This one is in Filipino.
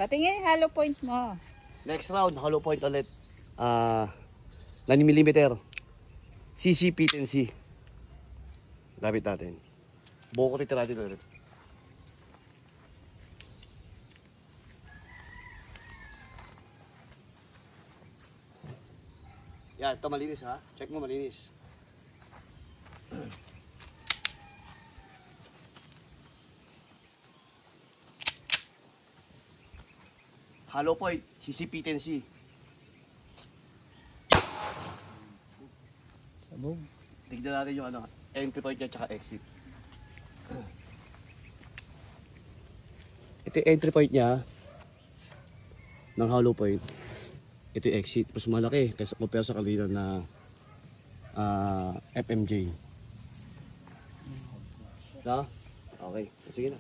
Patingin, hollow point mo. Next round, hollow point ulit. 9mm. CC P10C. Lapit natin. Buo ko titira natin ulit. Yan, ito malinis ha. Check mo malinis. Hollow point, CC-P10C. Sabog. Tignan natin yung ano, entry point niya tsaka exit. Ito yung entry point niya ng hollow point. Ito yung exit. Mas malaki kaysa compare sa kanila na FMJ. No? Okay. Sige na.